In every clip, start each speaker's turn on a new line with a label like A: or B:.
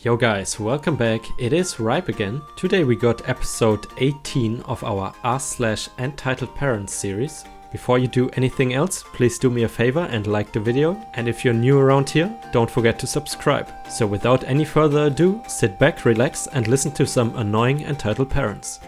A: Yo guys, welcome back. It is Ripe again. Today we got episode 18 of our r/Entitled Parents series. Before you do anything else, please do me a favor and like the video. And if you're new around here, don't forget to subscribe. So without any further ado, sit back, relax and listen to some annoying entitled parents.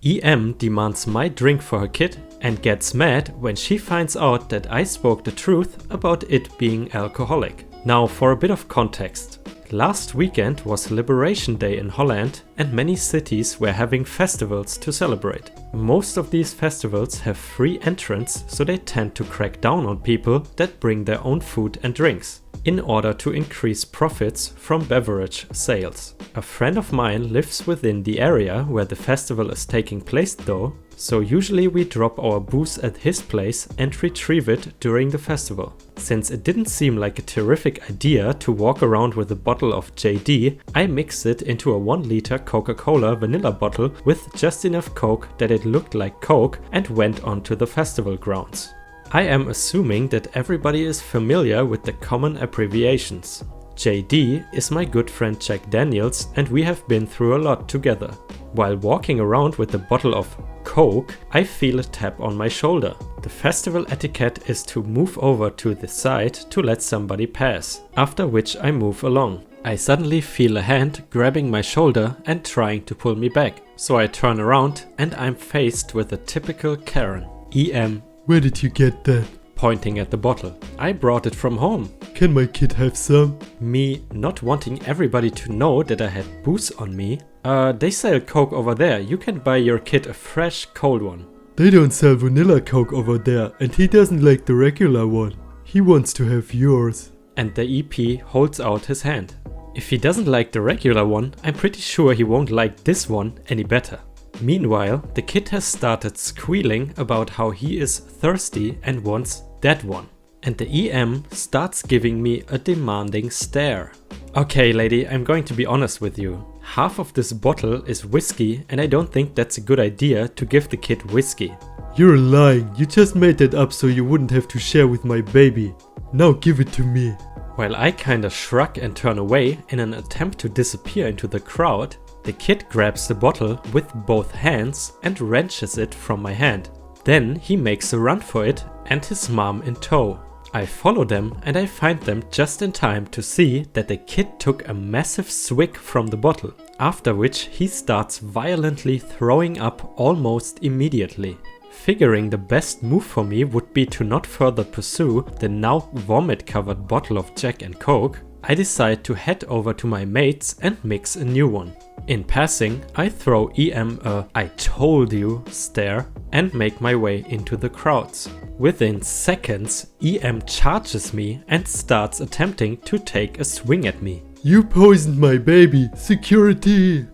A: EM demands my drink for her kid and gets mad when she finds out that I spoke the truth about it being alcoholic. Now for a bit of context. Last weekend was Liberation Day in Holland and many cities were having festivals to celebrate. Most of these festivals have free entrance, so they tend to crack down on people that bring their own food and drinks, in order to increase profits from beverage sales. A friend of mine lives within the area where the festival is taking place though, so usually we drop our booze at his place and retrieve it during the festival. Since it didn't seem like a terrific idea to walk around with a bottle of JD, I mixed it into a 1 liter Coca-Cola vanilla bottle with just enough Coke that it looked like Coke and went onto the festival grounds. I am assuming that everybody is familiar with the common abbreviations. JD is my good friend Jack Daniels and we have been through a lot together. While walking around with a bottle of Coke, I feel a tap on my shoulder. The festival etiquette is to move over to the side to let somebody pass, after which I move along. I suddenly feel a hand grabbing my shoulder and trying to pull me back. So I turn around and I'm faced with a typical Karen. EM,
B: where did you get that?
A: Pointing at the bottle. I brought it from home.
B: Can my kid have some?
A: Me not wanting everybody to know that I had booze on me. They sell Coke over there. You can buy your kid a fresh, cold one.
B: They don't sell vanilla Coke over there and he doesn't like the regular one. He wants to have yours.
A: And the EP holds out his hand. If he doesn't like the regular one, I'm pretty sure he won't like this one any better. Meanwhile, the kid has started squealing about how he is thirsty and wants that one. And the EM starts giving me a demanding stare. Okay lady, I'm going to be honest with you. Half of this bottle is whiskey and I don't think that's a good idea to give the kid whiskey.
B: You're lying, you just made that up so you wouldn't have to share with my baby. Now give it to me.
A: While I kinda shrug and turn away in an attempt to disappear into the crowd, the kid grabs the bottle with both hands and wrenches it from my hand. Then he makes a run for it and his mom in tow. I follow them and I find them just in time to see that the kid took a massive swig from the bottle, after which he starts violently throwing up almost immediately. Figuring the best move for me would be to not further pursue the now vomit-covered bottle of Jack and Coke, I decide to head over to my mates and mix a new one. In passing, I throw EM a "I told you" stare and make my way into the crowds. Within seconds, EM charges me and starts attempting to take a swing at me.
B: You poisoned my baby! Security!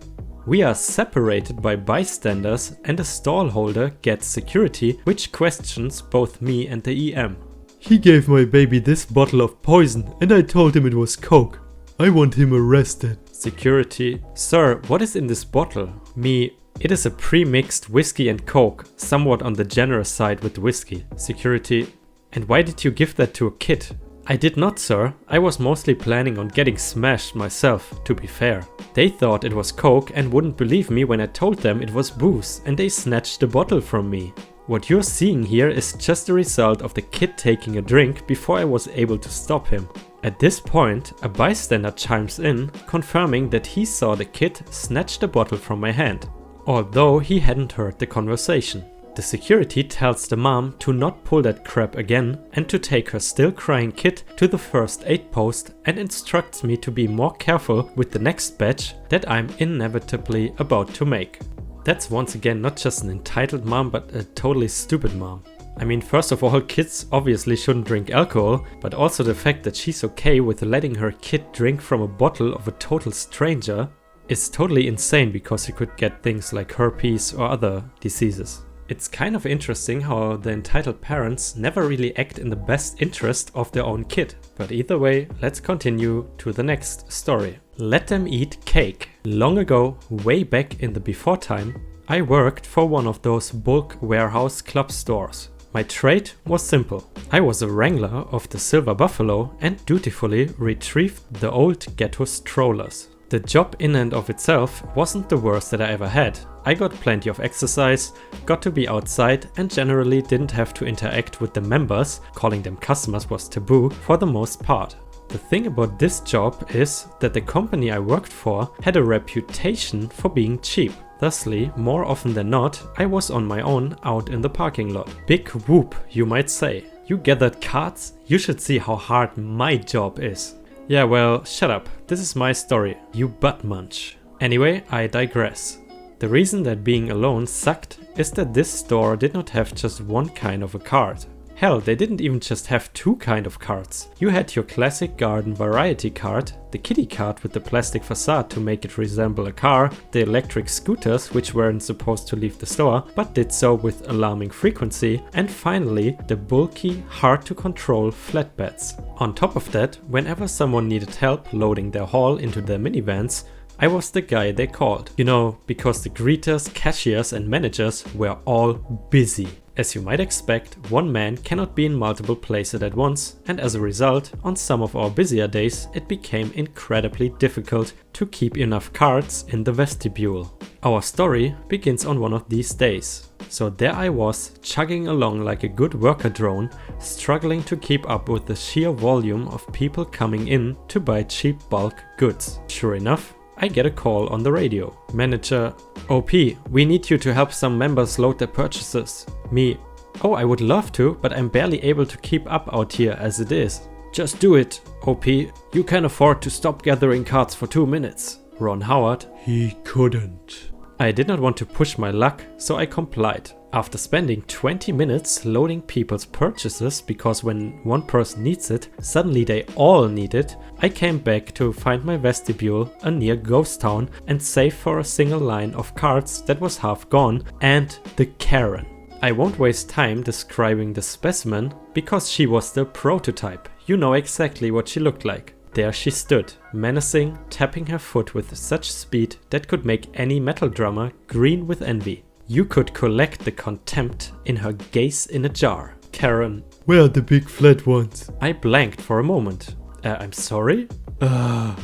A: We are separated by bystanders and a stall holder gets security, which questions both me and the EM.
B: He gave my baby this bottle of poison and I told him it was Coke. I want him arrested.
A: Security: Sir, what is in this bottle? Me: It is a pre-mixed whiskey and Coke, somewhat on the generous side with whiskey. Security: And why did you give that to a kid? I did not, sir. I was mostly planning on getting smashed myself, to be fair. They thought it was Coke and wouldn't believe me when I told them it was booze and they snatched the bottle from me. What you're seeing here is just the result of the kid taking a drink before I was able to stop him. At this point, a bystander chimes in, confirming that he saw the kid snatch the bottle from my hand, although he hadn't heard the conversation. The security tells the mom to not pull that crap again and to take her still crying kid to the first aid post and instructs me to be more careful with the next batch that I'm inevitably about to make. That's once again not just an entitled mom, but a totally stupid mom. I mean, first of all, kids obviously shouldn't drink alcohol, but also the fact that she's okay with letting her kid drink from a bottle of a total stranger is totally insane because you could get things like herpes or other diseases. It's kind of interesting how the entitled parents never really act in the best interest of their own kid. But either way, let's continue to the next story. Let them eat cake. Long ago, way back in the before time, I worked for one of those bulk warehouse club stores. My trade was simple. I was a wrangler of the Silver Buffalo and dutifully retrieved the old ghetto strollers. The job in and of itself wasn't the worst that I ever had. I got plenty of exercise, got to be outside, and generally didn't have to interact with the members. Calling them customers was taboo for the most part. The thing about this job is that the company I worked for had a reputation for being cheap. Thusly, more often than not, I was on my own out in the parking lot. Big whoop, you might say. You gathered cards? You should see how hard my job is. Yeah, well, shut up. This is my story, you butt munch. Anyway, I digress. The reason that being alone sucked is that this store did not have just one kind of a card. Hell, they didn't even just have two kind of cards. You had your classic garden variety card, the kiddie card with the plastic facade to make it resemble a car, the electric scooters which weren't supposed to leave the store but did so with alarming frequency, and finally the bulky, hard to control flatbeds. On top of that, whenever someone needed help loading their haul into their minivans, I was the guy they called. You know, because the greeters, cashiers and managers were all busy. As you might expect, one man cannot be in multiple places at once, and as a result, on some of our busier days, it became incredibly difficult to keep enough cards in the vestibule. Our story begins on one of these days. So there I was, chugging along like a good worker drone, struggling to keep up with the sheer volume of people coming in to buy cheap bulk goods. Sure enough, I get a call on the radio. Manager: OP, we need you to help some members load their purchases. Me: oh, I would love to, but I'm barely able to keep up out here as it is. Just do it, OP. You can afford to stop gathering cards for 2 minutes. Ron Howard:
B: He couldn't.
A: I did not want to push my luck, so I complied. After spending 20 minutes loading people's purchases, because when one person needs it, suddenly they all need it, I came back to find my vestibule a near ghost town and save for a single line of cards that was half gone, and the Karen. I won't waste time describing the specimen, because she was the prototype. You know exactly what she looked like. There she stood, menacing, tapping her foot with such speed that could make any metal drummer green with envy. You could collect the contempt in her gaze in a jar. Karen:
B: Where are the big flat ones?
A: I blanked for a moment. I'm sorry?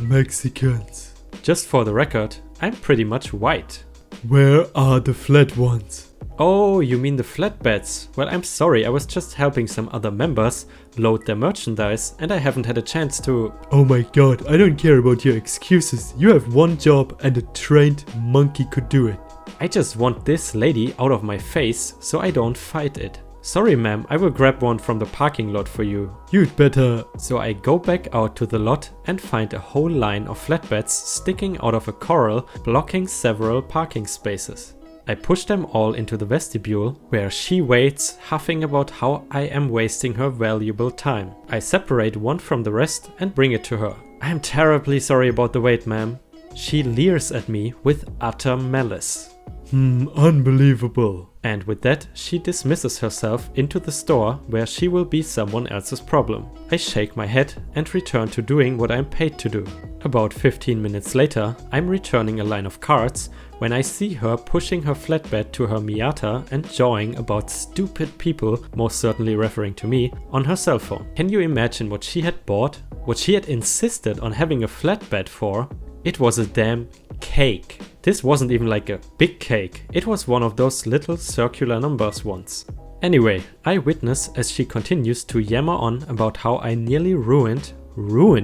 B: Mexicans.
A: Just for the record, I'm pretty much white.
B: Where are the flat ones?
A: Oh, you mean the flatbeds? Well, I'm sorry, I was just helping some other members load their merchandise and I haven't had a chance to...
B: Oh my god, I don't care about your excuses. You have one job and a trained monkey could do it.
A: I just want this lady out of my face so I don't fight it. Sorry ma'am, I will grab one from the parking lot for you.
B: You'd better...
A: So I go back out to the lot and find a whole line of flatbeds sticking out of a corral, blocking several parking spaces. I push them all into the vestibule, where she waits, huffing about how I am wasting her valuable time. I separate one from the rest and bring it to her. I am terribly sorry about the wait, ma'am. She leers at me with utter malice.
B: Unbelievable.
A: And with that, she dismisses herself into the store where she will be someone else's problem. I shake my head and return to doing what I'm paid to do. About 15 minutes later, I'm returning a line of cards when I see her pushing her flatbed to her Miata and jawing about stupid people, most certainly referring to me, on her cell phone. Can you imagine what she had bought? What she had insisted on having a flatbed for? It was a damn cake. This wasn't even like a big cake. It was one of those little circular numbers ones. Anyway, I witness as she continues to yammer on about how I nearly ruined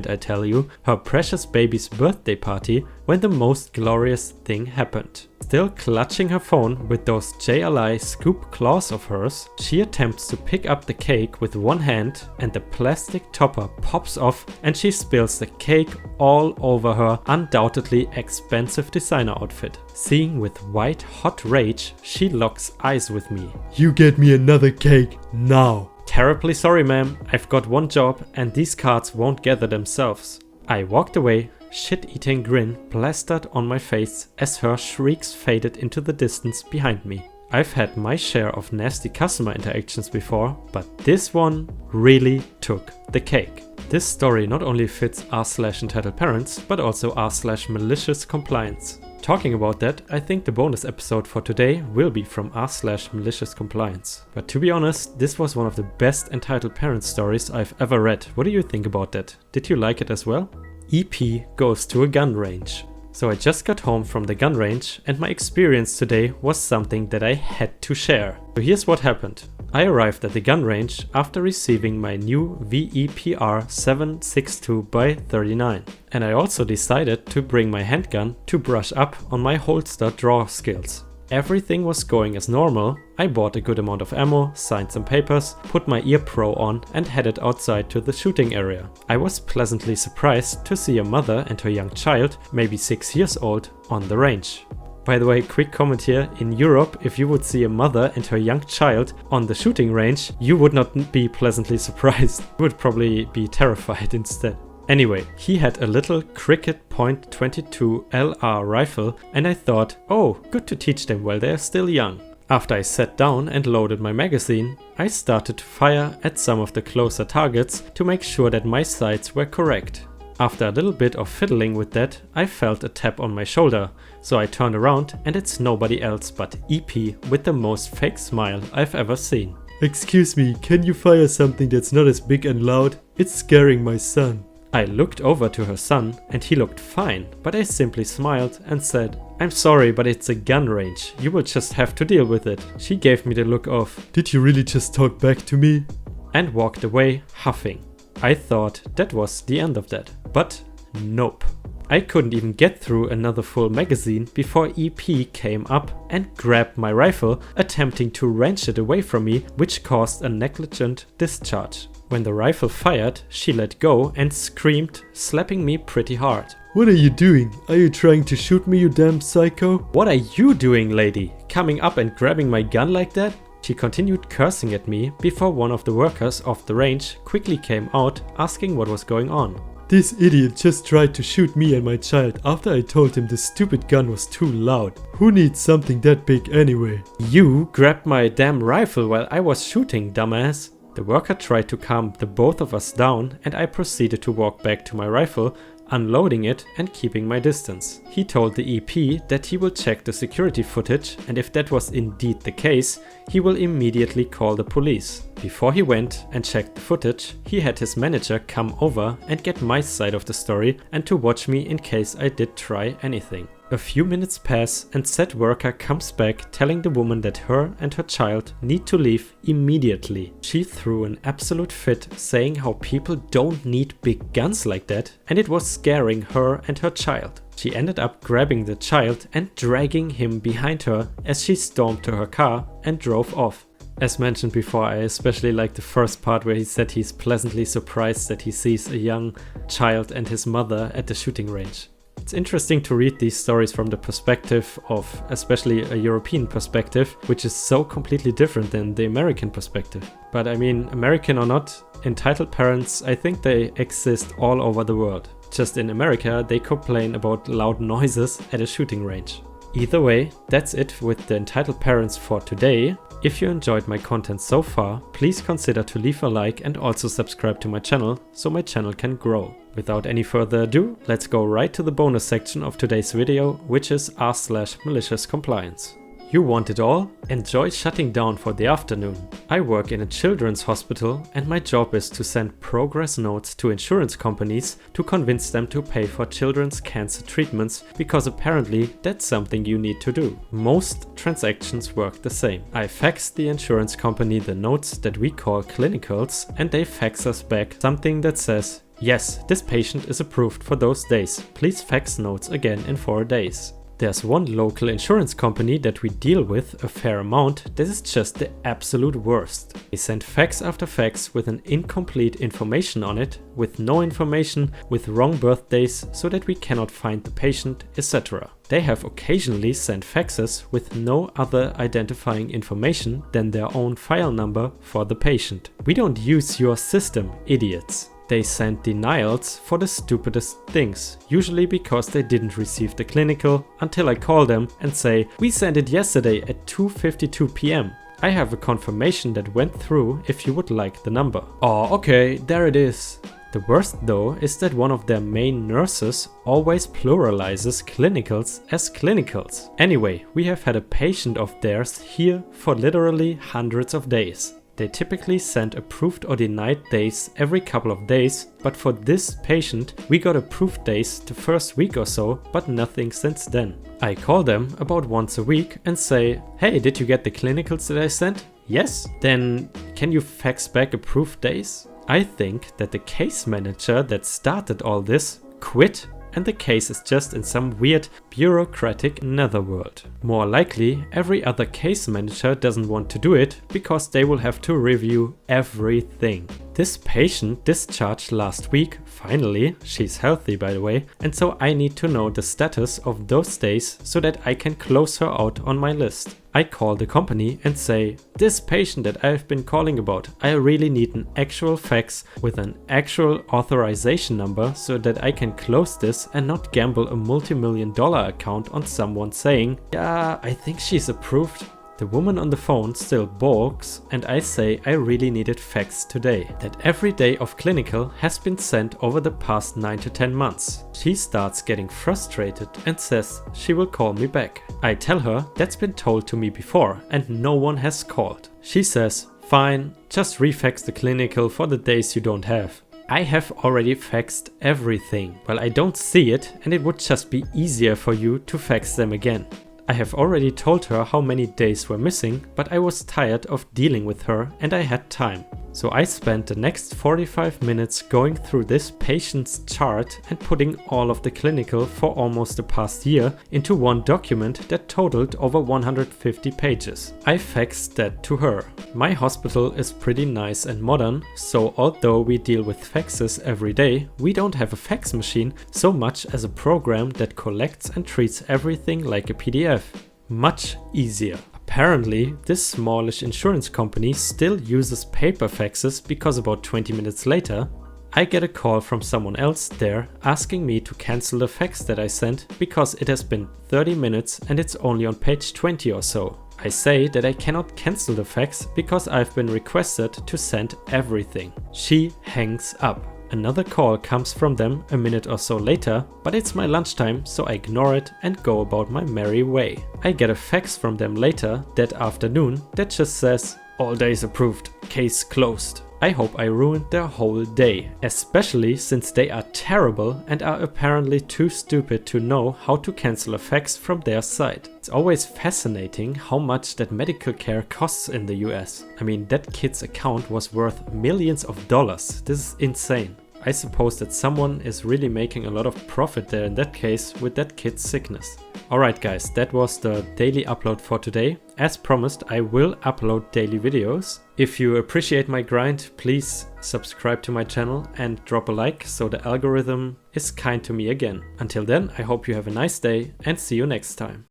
A: I tell you, her precious baby's birthday party when the most glorious thing happened. Still clutching her phone with those JLI scoop claws of hers, she attempts to pick up the cake with one hand and the plastic topper pops off and she spills the cake all over her undoubtedly expensive designer outfit. Seeing with white hot rage, she locks eyes with me.
B: You get me another cake now.
A: Terribly sorry ma'am, I've got one job and these cards won't gather themselves. I walked away, shit-eating grin plastered on my face as her shrieks faded into the distance behind me. I've had my share of nasty customer interactions before, but this one really took the cake. This story not only fits r/entitled parents, but also r/malicious compliance. Talking about that, I think the bonus episode for today will be from r/malicious compliance. But to be honest, this was one of the best entitled parent stories I've ever read. What do you think about that? Did you like it as well? EP goes to a gun range. So I just got home from the gun range and my experience today was something that I had to share. So here's what happened. I arrived at the gun range after receiving my new VEPR 7.62x39, and I also decided to bring my handgun to brush up on my holster draw skills. Everything was going as normal. I bought a good amount of ammo, signed some papers, put my ear pro on and headed outside to the shooting area. I was pleasantly surprised to see a mother and her young child, maybe 6 years old, on the range. By the way, quick comment here, in Europe, if you would see a mother and her young child on the shooting range, you would not be pleasantly surprised. You would probably be terrified instead. Anyway, he had a little Cricket .22 LR rifle and I thought, oh, good to teach them while they're still young. After I sat down and loaded my magazine, I started to fire at some of the closer targets to make sure that my sights were correct. After a little bit of fiddling with that, I felt a tap on my shoulder, so I turned around and it's nobody else but EP with the most fake smile I've ever seen.
B: Excuse me, can you fire something that's not as big and loud? It's scaring my son.
A: I looked over to her son and he looked fine, but I simply smiled and said, I'm sorry, but it's a gun range. You will just have to deal with it. She gave me the look of,
B: did you really just talk back to me?
A: And walked away huffing. I thought that was the end of that, but nope. I couldn't even get through another full magazine before EP came up and grabbed my rifle, attempting to wrench it away from me, which caused a negligent discharge. When the rifle fired, she let go and screamed, slapping me pretty hard.
B: What are you doing? Are you trying to shoot me, you damn psycho?
A: What are you doing, lady? Coming up and grabbing my gun like that? She continued cursing at me before one of the workers off the range quickly came out asking what was going on.
B: This idiot just tried to shoot me and my child after I told him the stupid gun was too loud. Who needs something that big anyway?
A: You grabbed my damn rifle while I was shooting, dumbass. The worker tried to calm the both of us down and I proceeded to walk back to my rifle, unloading it and keeping my distance. He told the EP that he will check the security footage and if that was indeed the case, he will immediately call the police. Before he went and checked the footage, he had his manager come over and get my side of the story and to watch me in case I did try anything. A few minutes pass and said worker comes back telling the woman that her and her child need to leave immediately. She threw an absolute fit saying how people don't need big guns like that and it was scaring her and her child. She ended up grabbing the child and dragging him behind her as she stormed to her car and drove off. As mentioned before, I especially like the first part where he said he's pleasantly surprised that he sees a young child and his mother at the shooting range. It's interesting to read these stories from the perspective of especially a European perspective, which is so completely different than the American perspective. But I mean, American or not, entitled parents, I think they exist all over the world. Just in America, they complain about loud noises at a shooting range. Either way, that's it with the entitled parents for today. If you enjoyed my content so far, please consider to leave a like and also subscribe to my channel so my channel can grow. Without any further ado, let's go right to the bonus section of today's video, which is r/malicious compliance. You want it all? Enjoy shutting down for the afternoon. I work in a children's hospital and my job is to send progress notes to insurance companies to convince them to pay for children's cancer treatments because apparently that's something you need to do. Most transactions work the same. I fax the insurance company the notes that we call clinicals and they fax us back something that says, yes, this patient is approved for those days. Please fax notes again in 4 days. There's one local insurance company that we deal with a fair amount that is just the absolute worst. They send fax after fax with an incomplete information on it, with no information, with wrong birthdays so that we cannot find the patient, etc. They have occasionally sent faxes with no other identifying information than their own file number for the patient. We don't use your system, idiots. They send denials for the stupidest things, usually because they didn't receive the clinical, until I call them and say, we sent it yesterday at 2:52 PM. I have a confirmation that went through if you would like the number. Oh, okay, there it is. The worst though is that one of their main nurses always pluralizes clinicals as clinicals. Anyway, we have had a patient of theirs here for literally hundreds of days. They typically send approved or denied days every couple of days, but for this patient we got approved days the first week or so, but nothing since then. I call them about once a week and say, hey, did you get the clinicals that I sent? Yes? Then can you fax back approved days? I think that the case manager that started all this quit and the case is just in some weird bureaucratic netherworld. More likely, every other case manager doesn't want to do it because they will have to review everything. This patient discharged last week, finally, she's healthy by the way, and so I need to know the status of those days so that I can close her out on my list. I call the company and say, this patient that I've been calling about, I really need an actual fax with an actual authorization number so that I can close this and not gamble a multi-million-dollar account on someone saying, yeah, I think she's approved. The woman on the phone still balks and I say I really need it faxed today. That every day of clinical has been sent over the past 9 to 10 months. She starts getting frustrated and says she will call me back. I tell her that's been told to me before and no one has called. She says, fine, just refax the clinical for the days you don't have. I have already faxed everything. Well, I don't see it and it would just be easier for you to fax them again. I have already told her how many days were missing, but I was tired of dealing with her and I had time. So I spent the next 45 minutes going through this patient's chart and putting all of the clinical for almost the past year into one document that totaled over 150 pages. I faxed that to her. My hospital is pretty nice and modern, so although we deal with faxes every day, we don't have a fax machine so much as a program that collects and treats everything like a PDF. Much easier. Apparently, this smallish insurance company still uses paper faxes because about 20 minutes later, I get a call from someone else there asking me to cancel the fax that I sent because it has been 30 minutes and it's only on page 20 or so. I say that I cannot cancel the fax because I've been requested to send everything. She hangs up. Another call comes from them a minute or so later, but it's my lunchtime, so I ignore it and go about my merry way. I get a fax from them later that afternoon that just says, all days approved, case closed. I hope I ruined their whole day, especially since they are terrible and are apparently too stupid to know how to cancel a fax from their side. It's always fascinating how much that medical care costs in the US. I mean, that kid's account was worth millions of dollars. This is insane. I suppose that someone is really making a lot of profit there in that case with that kid's sickness. Alright guys, that was the daily upload for today. As promised, I will upload daily videos. If you appreciate my grind, please subscribe to my channel and drop a like so the algorithm is kind to me again. Until then, I hope you have a nice day and see you next time.